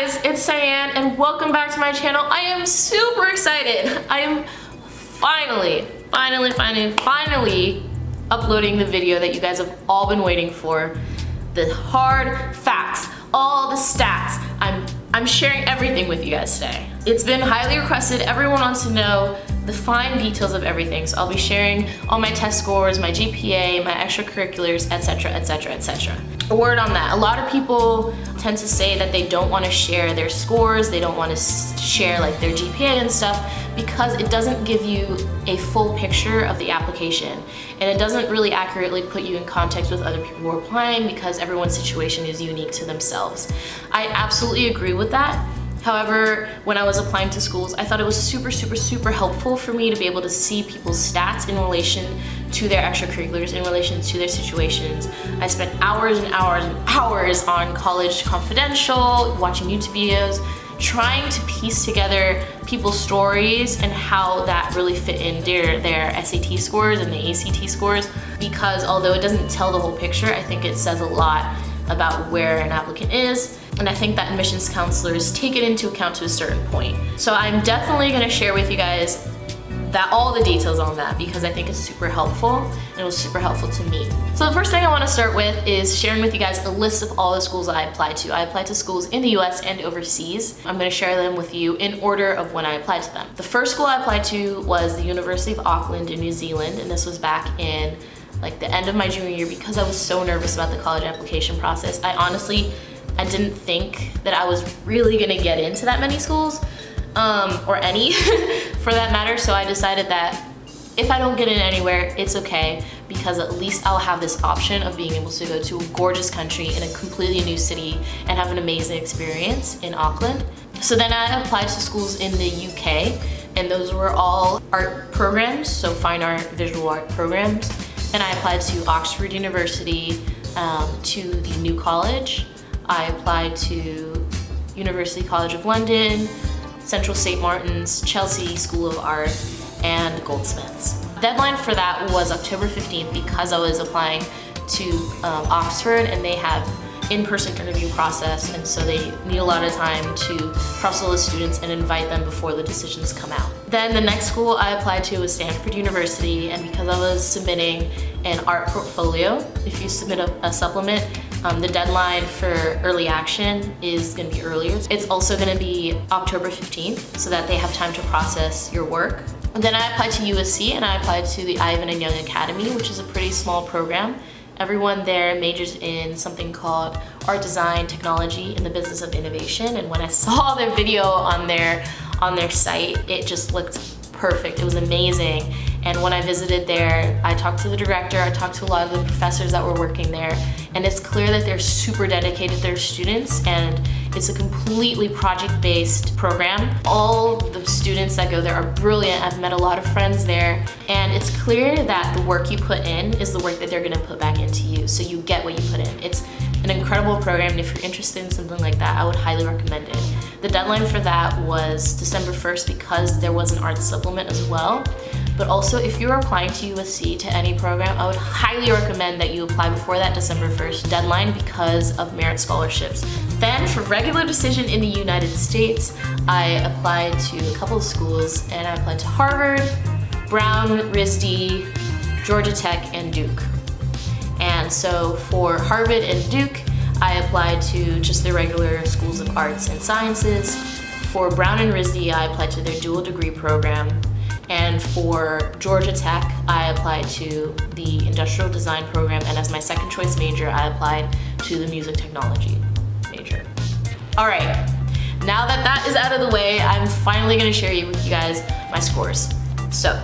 guys, it's Cyan and welcome back to my channel. I am super excited. I am finally uploading the video that you guys have all been waiting for. The hard facts, all the stats. I'm sharing everything with you guys today. It's been highly requested. Everyone wants to know the fine details of everything. So I'll be sharing all my test scores, my GPA, my extracurriculars, etc, etc, etc. A word on that. A lot of people tend to say that they don't want to share their scores, they don't want to share like their GPA and stuff because it doesn't give you a full picture of the application and it doesn't really accurately put you in context with other people who are applying because everyone's situation is unique to themselves. I absolutely agree with that. However, when I was applying to schools, I thought it was super helpful for me to be able to see people's stats in relation to their extracurriculars, in relation to their situations. I spent hours and hours on College Confidential, watching YouTube videos, trying to piece together people's stories and how that really fit in their SAT scores and the ACT scores, because although it doesn't tell the whole picture, I think it says a lot about where an applicant is, and I think that admissions counselors take it into account to a certain point. So I'm definitely gonna share with you guys all the details on that because I think it's super helpful and it was super helpful to me. So the first thing I wanna start with is sharing with you guys a list of all the schools I applied to. I applied to schools in the US and overseas. I'm gonna share them with you in order of when I applied to them. The first school I applied to was the University of Auckland in New Zealand, and this was back in like the end of my junior year because I was so nervous about the college application process. I didn't think that I was really gonna get into that many schools, or any for that matter, so I decided that if I don't get in anywhere, it's okay because at least I'll have this option of being able to go to a gorgeous country in a completely new city and have an amazing experience in Auckland. So then I applied to schools in the UK, and those were all art programs, so fine art, visual art programs. And I applied to Oxford University, to the New College. I applied to University College of London, Central St. Martin's, Chelsea School of Art, and Goldsmiths. Deadline for that was October 15th because I was applying to Oxford, and they have in-person interview process, and so they need a lot of time to process all the students and invite them before the decisions come out. Then the next school I applied to was Stanford University, and because I was submitting an art portfolio, if you submit a supplement, the deadline for early action is gonna be earlier. It's also gonna be October 15th so that they have time to process your work. And then I applied to USC, and I applied to the Ivan and Young Academy, which is a pretty small program. Everyone there majors in something called art design, technology, and the business of innovation. And when I saw their video on their site, it just looked perfect. It was amazing. And when I visited there, I talked to the director, I talked to a lot of the professors that were working there, and it's clear that they're super dedicated to their students, and it's a completely project-based program. All the students that go there are brilliant. I've met a lot of friends there, and it's clear that the work you put in is the work that they're gonna put back into you, so you get what you put in. It's an incredible program, and if you're interested in something like that, I would highly recommend it. The deadline for that was December 1st because there was an art supplement as well. But also, if you're applying to USC to any program, I would highly recommend that you apply before that December 1st deadline because of merit scholarships. Then for regular decision in the United States, I applied to a couple of schools, and I applied to Harvard, Brown, RISD, Georgia Tech, and Duke. And so for Harvard and Duke, I applied to just the regular schools of arts and sciences. For Brown and RISD, I applied to their dual degree program. And for Georgia Tech, I applied to the industrial design program, and as my second choice major, I applied to the music technology major. All right, now that that is out of the way, I'm finally gonna share with you guys my scores. So,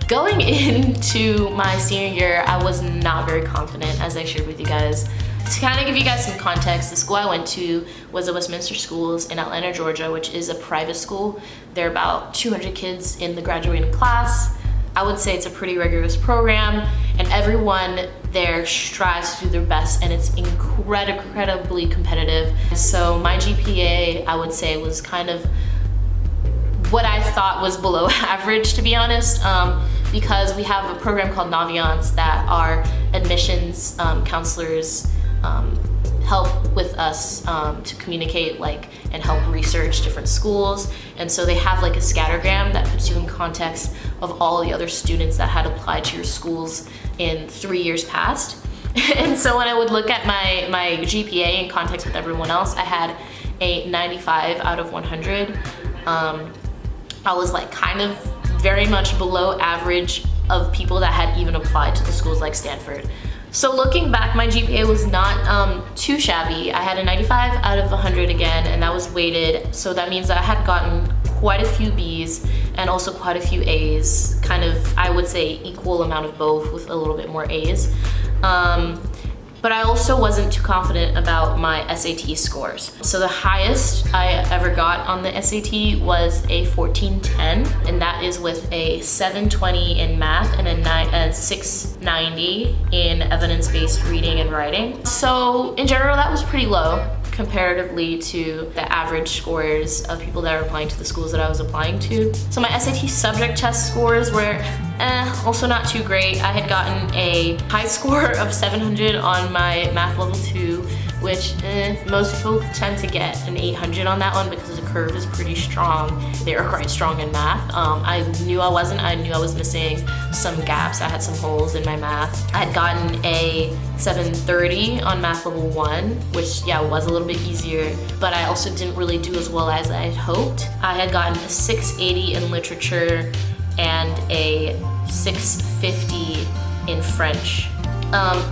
going into my senior year, I was not very confident, as I shared with you guys. To kind of give you guys some context, the school I went to was the Westminster Schools in Atlanta, Georgia, which is a private school. There are about 200 kids in the graduating class. I would say it's a pretty rigorous program, and everyone there strives to do their best, and it's incredibly competitive. So my GPA, I would say, was kind of what I thought was below average, to be honest, because we have a program called Naviance that our admissions counselors help with us to communicate and help research different schools. And so they have like a scattergram that puts you in context of all the other students that had applied to your schools in 3 years past. And so when I would look at my GPA in context with everyone else, I had a 95 out of 100. I was like kind of very much below average of people that had even applied to the schools like Stanford. So looking back, my GPA was not too shabby. I had a 95 out of 100 again, and that was weighted. So that means that I had gotten quite a few B's and also quite a few A's, kind of, I would say, equal amount of both with a little bit more A's. But I also wasn't too confident about my SAT scores. So the highest I ever got on the SAT was a 1410, and that is with a 720 in math and a 690 in evidence-based reading and writing. So in general, that was pretty low comparatively to the average scores of people that are applying to the schools that I was applying to. So my SAT subject test scores were also not too great. I had gotten a high score of 700 on my math level 2, which most people tend to get an 800 on that one because the curve is pretty strong. They are quite strong in math. I knew I wasn't. I knew I was missing some gaps. I had some holes in my math. I had gotten a 730 on math level 1, which was a little bit easier, but I also didn't really do as well as I had hoped. I had gotten a 680 in literature and a 650 in French.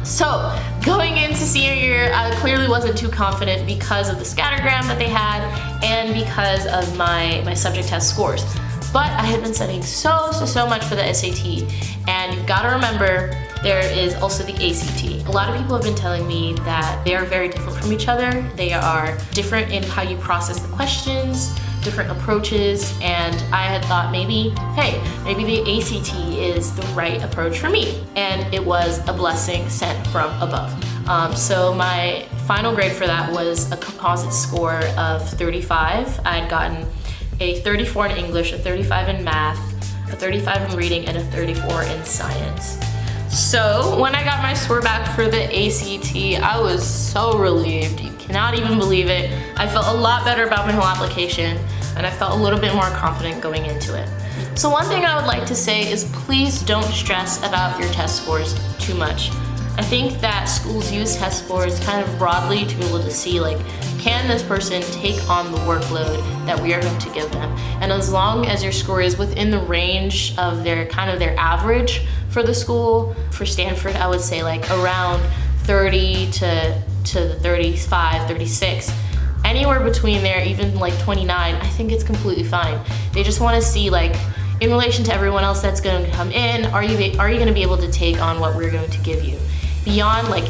So going into senior year, I clearly wasn't too confident because of the scattergram that they had and because of my subject test scores. But I had been studying so much for the SAT, and you've got to remember there is also the ACT. A lot of people have been telling me that they are very different from each other. They are different in how you process the questions, different approaches, and I had thought maybe the ACT is the right approach for me, and it was a blessing sent from above. So my final grade for that was a composite score of 35. I had gotten a 34 in English, a 35 in math, a 35 in reading, and a 34 in science. So when I got my score back for the ACT, I was so relieved. You cannot even believe it. I felt a lot better about my whole application, and I felt a little bit more confident going into it. So one thing I would like to say is please don't stress about your test scores too much. I think that schools use test scores kind of broadly to be able to see, like, can this person take on the workload that we are going to give them? And as long as your score is within the range of their average for the school, for Stanford, I would say like around 30 to 35, 36, anywhere between there, even like 29, I think it's completely fine. They just want to see, like, in relation to everyone else that's going to come in, are you going to be able to take on what we're going to give you? Beyond, like,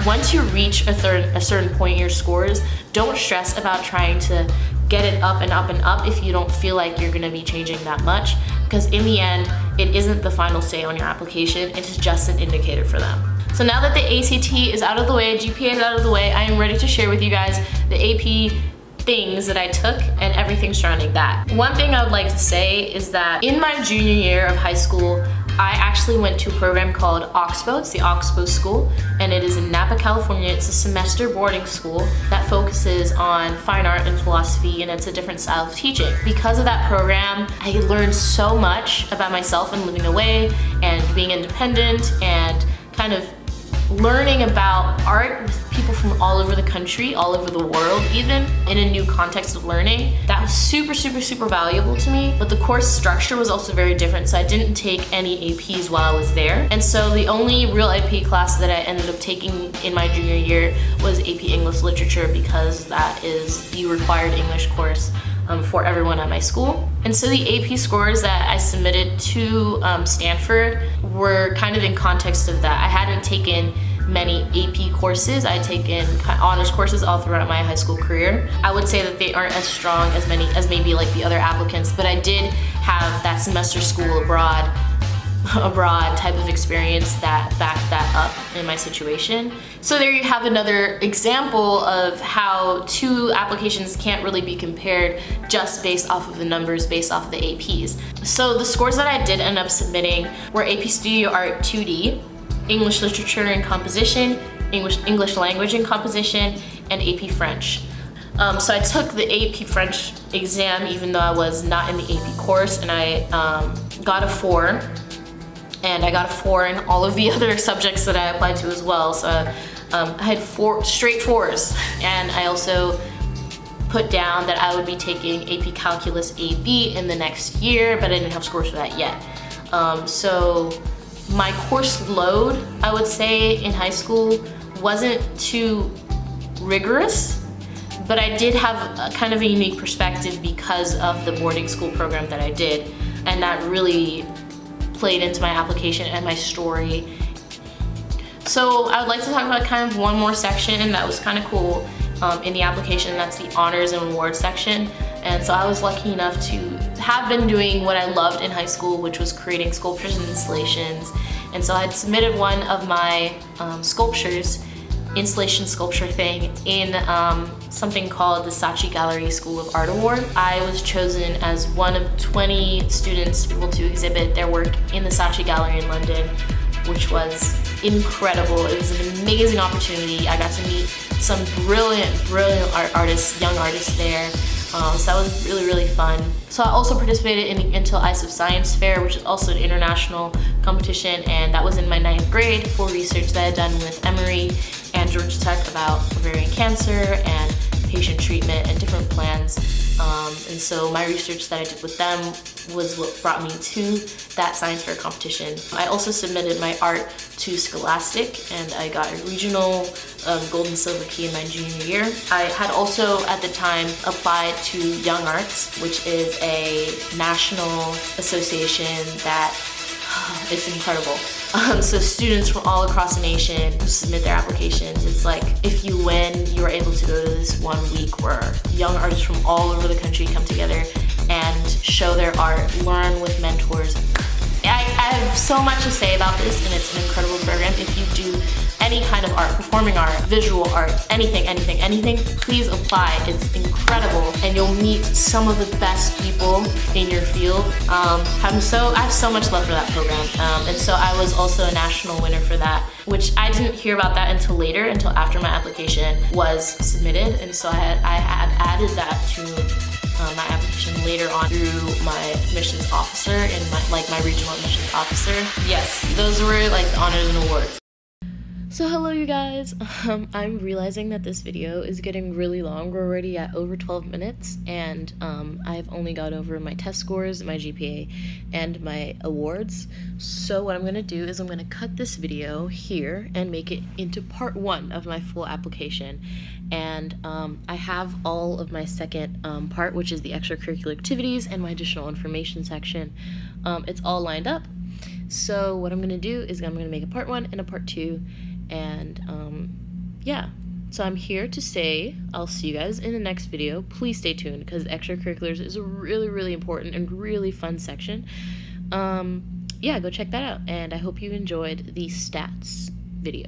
once you reach a certain point in your scores, don't stress about trying to get it up and up and up if you don't feel like you're gonna be changing that much, because in the end, it isn't the final say on your application, it is just an indicator for them. So now that the ACT is out of the way, GPA is out of the way, I am ready to share with you guys the AP things that I took and everything surrounding that. One thing I would like to say is that in my junior year of high school, I actually went to a program called Oxbow. It's the Oxbow School, and it is in Napa, California. It's a semester boarding school that focuses on fine art and philosophy, and it's a different style of teaching. Because of that program, I learned so much about myself and living away and being independent and kind of learning about art with people from all over the country, all over the world even, in a new context of learning. That was super valuable to me, but the course structure was also very different, so I didn't take any APs while I was there. And so the only real AP class that I ended up taking in my junior year was AP English Literature, because that is the required English course for everyone at my school. And so the AP scores that I submitted to Stanford were kind of in context of that. I hadn't taken many AP courses. I had taken honors courses all throughout my high school career. I would say that they aren't as strong as maybe like the other applicants, but I did have that semester school abroad type of experience that backed that up in my situation. So there you have another example of how two applications can't really be compared just based off of the numbers, based off of the APs. So the scores that I did end up submitting were AP Studio Art 2D, English Literature and Composition, English language and composition, and AP French. So I took the AP French exam even though I was not in the AP course, and I got a 4. And I got a 4 in all of the other subjects that I applied to as well. So I had 4 straight 4s. And I also put down that I would be taking AP Calculus AB in the next year, but I didn't have scores for that yet. So my course load, I would say, in high school wasn't too rigorous, but I did have a kind of a unique perspective because of the boarding school program that I did, and that really played into my application and my story. So I would like to talk about kind of one more section that was kind of cool in the application, and that's the honors and awards section. And so I was lucky enough to have been doing what I loved in high school, which was creating sculptures and installations. And so I had submitted one of my installation sculpture thing in something called the Saatchi Gallery School of Art Award. I was chosen as one of 20 students able to exhibit their work in the Saatchi Gallery in London, which was incredible. It was an amazing opportunity. I got to meet some brilliant artists, young artists there. So that was really fun. So I also participated in the Intel Ice of Science Fair, which is also an international competition, and that was in my 9th grade for research that I had done with Emory and Georgia Tech about ovarian cancer and patient treatment and different plans. And so my research that I did with them was what brought me to that science fair competition. I also submitted my art to Scholastic, and I got a regional gold and silver key in my junior year. I had also at the time applied to Young Arts, which is a national association that it's incredible. So students from all across the nation who submit their applications, it's like if you win, you are able to go to this 1 week where young artists from all over the country come together and show their art, learn with mentors. I have so much to say about this, and it's an incredible program. If you do any kind of art, performing art, visual art, anything, please apply. It's incredible, and you'll meet some of the best people in your field. I have so much love for that program, and so I was also a national winner for that, which I didn't hear about that until after my application was submitted, and so I had added that to my application later on through my admissions officer and my regional admissions officer. Yes, those were like the honors and awards. So hello you guys, I'm realizing that this video is getting really long. We're already at over 12 minutes, and I've only got over my test scores, my GPA, and my awards. So what I'm going to do is I'm going to cut this video here and make it into part 1 of my full application. And I have all of my second part, which is the extracurricular activities and my additional information section. It's all lined up. So what I'm going to do is I'm going to make a part 1 and a part 2. And yeah, so I'm here to say I'll see you guys in the next video. Please stay tuned, because extracurriculars is a really important and really fun section. Yeah, go check that out, and I hope you enjoyed the stats video.